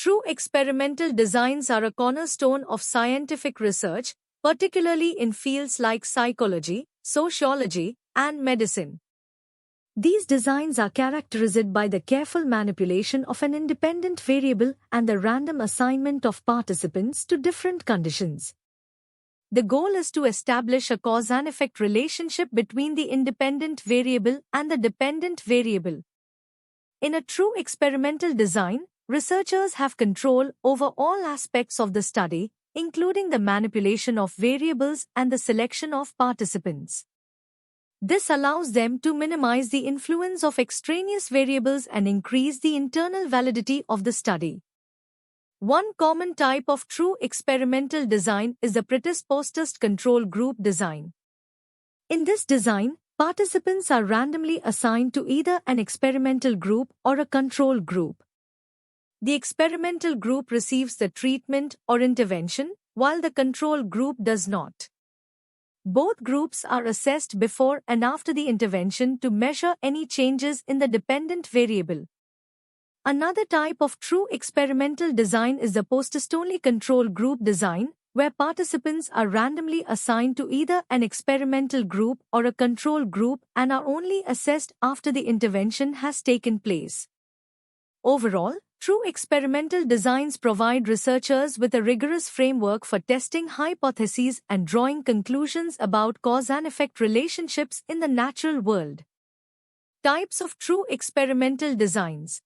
True experimental designs are a cornerstone of scientific research, particularly in fields like psychology, sociology, and medicine. These designs are characterized by the careful manipulation of an independent variable and the random assignment of participants to different conditions. The goal is to establish a cause and effect relationship between the independent variable and the dependent variable. In a true experimental design, researchers have control over all aspects of the study, including the manipulation of variables and the selection of participants. This allows them to minimize the influence of extraneous variables and increase the internal validity of the study. One common type of true experimental design is the predisposed control group design. In this design, participants are randomly assigned to either an experimental group or a control group. The experimental group receives the treatment or intervention, while the control group does not. Both groups are assessed before and after the intervention to measure any changes in the dependent variable. Another type of true experimental design is the post-only control group design, where participants are randomly assigned to either an experimental group or a control group and are only assessed after the intervention has taken place. Overall, true experimental designs provide researchers with a rigorous framework for testing hypotheses and drawing conclusions about cause and effect relationships in the natural world. Types of true experimental designs.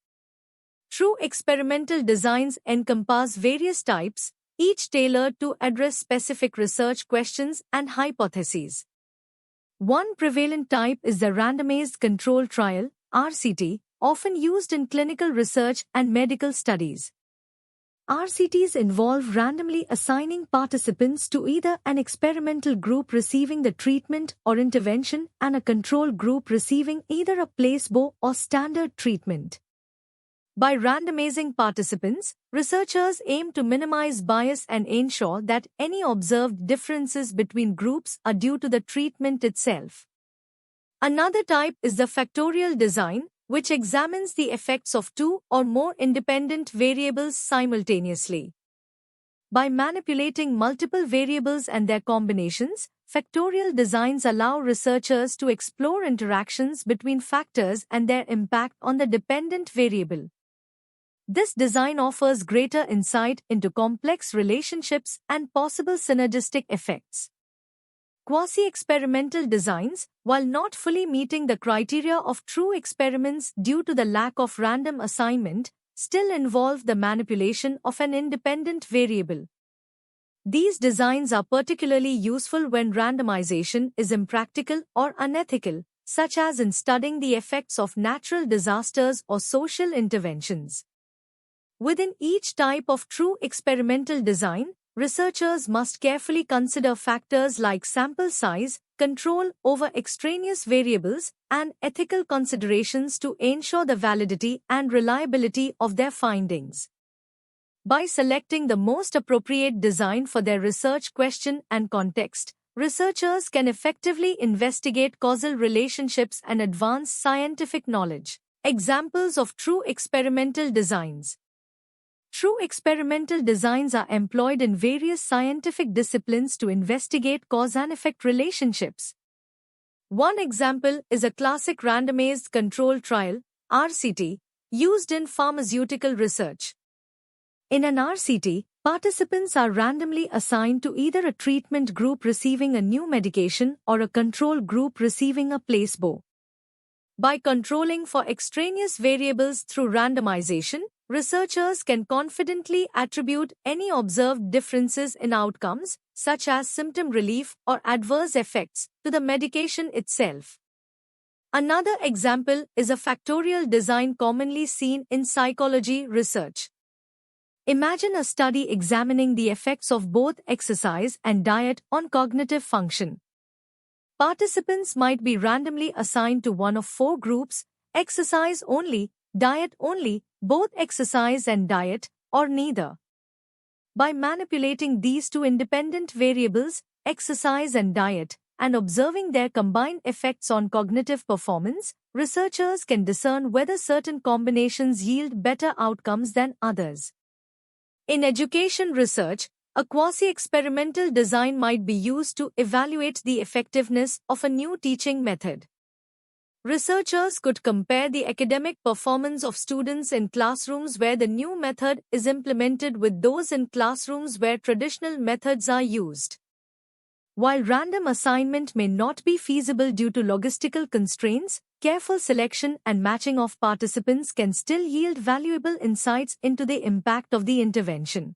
True experimental designs encompass various types, each tailored to address specific research questions and hypotheses. One prevalent type is the randomized control trial, RCT, often used in clinical research and medical studies. RCTs involve randomly assigning participants to either an experimental group receiving the treatment or intervention and a control group receiving either a placebo or standard treatment. By randomizing participants, researchers aim to minimize bias and ensure that any observed differences between groups are due to the treatment itself. Another type is the factorial design, which examines the effects of two or more independent variables simultaneously. By manipulating multiple variables and their combinations, factorial designs allow researchers to explore interactions between factors and their impact on the dependent variable. This design offers greater insight into complex relationships and possible synergistic effects. Quasi-experimental designs, while not fully meeting the criteria of true experiments due to the lack of random assignment, still involve the manipulation of an independent variable. These designs are particularly useful when randomization is impractical or unethical, such as in studying the effects of natural disasters or social interventions. Within each type of true experimental design, researchers must carefully consider factors like sample size, control over extraneous variables, and ethical considerations to ensure the validity and reliability of their findings. By selecting the most appropriate design for their research question and context, researchers can effectively investigate causal relationships and advance scientific knowledge. Examples of true experimental designs. True experimental designs are employed in various scientific disciplines to investigate cause and effect relationships. One example is a classic randomized control trial, RCT, used in pharmaceutical research. In an RCT, participants are randomly assigned to either a treatment group receiving a new medication or a control group receiving a placebo. By controlling for extraneous variables through randomization, researchers can confidently attribute any observed differences in outcomes, such as symptom relief or adverse effects, to the medication itself. Another example is a factorial design commonly seen in psychology research. Imagine a study examining the effects of both exercise and diet on cognitive function. Participants might be randomly assigned to one of four groups: exercise only, diet only, both exercise and diet, or neither. By manipulating these two independent variables, exercise and diet, and observing their combined effects on cognitive performance, researchers can discern whether certain combinations yield better outcomes than others. In education research, a quasi-experimental design might be used to evaluate the effectiveness of a new teaching method. Researchers could compare the academic performance of students in classrooms where the new method is implemented with those in classrooms where traditional methods are used. While random assignment may not be feasible due to logistical constraints, careful selection and matching of participants can still yield valuable insights into the impact of the intervention.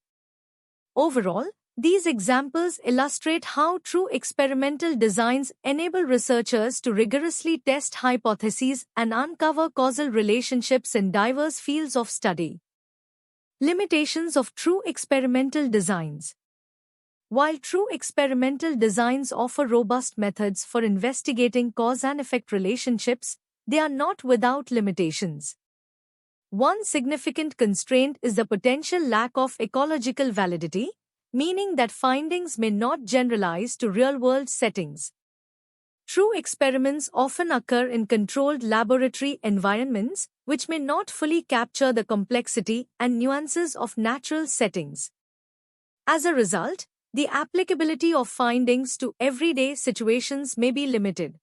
Overall, these examples illustrate how true experimental designs enable researchers to rigorously test hypotheses and uncover causal relationships in diverse fields of study. Limitations of true experimental designs. While true experimental designs offer robust methods for investigating cause and effect relationships, they are not without limitations. One significant constraint is the potential lack of ecological validity, meaning that findings may not generalize to real-world settings. True experiments often occur in controlled laboratory environments, which may not fully capture the complexity and nuances of natural settings. As a result, the applicability of findings to everyday situations may be limited.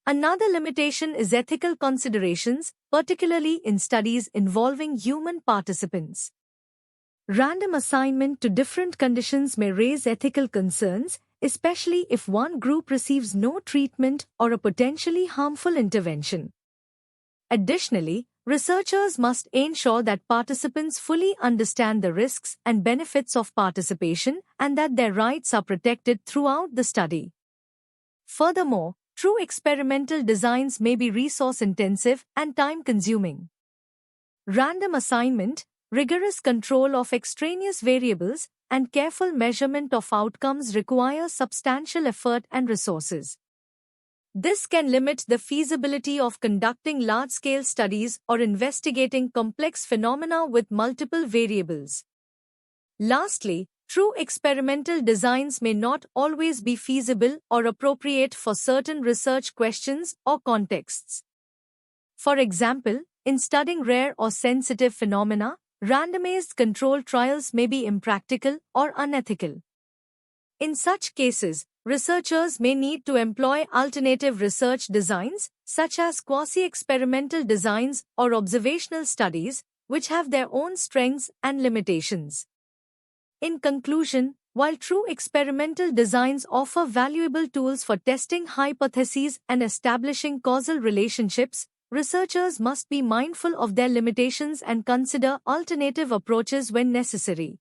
Another limitation is ethical considerations, particularly in studies involving human participants. Random assignment to different conditions may raise ethical concerns, especially if one group receives no treatment or a potentially harmful intervention. Additionally, researchers must ensure that participants fully understand the risks and benefits of participation and that their rights are protected throughout the study. Furthermore, true experimental designs may be resource-intensive and time-consuming. Random assignment, rigorous control of extraneous variables, and careful measurement of outcomes require substantial effort and resources. This can limit the feasibility of conducting large-scale studies or investigating complex phenomena with multiple variables. Lastly, true experimental designs may not always be feasible or appropriate for certain research questions or contexts. For example, in studying rare or sensitive phenomena, randomized control trials may be impractical or unethical. In such cases, researchers may need to employ alternative research designs, such as quasi-experimental designs or observational studies, which have their own strengths and limitations. In conclusion, while true experimental designs offer valuable tools for testing hypotheses and establishing causal relationships, researchers must be mindful of their limitations and consider alternative approaches when necessary.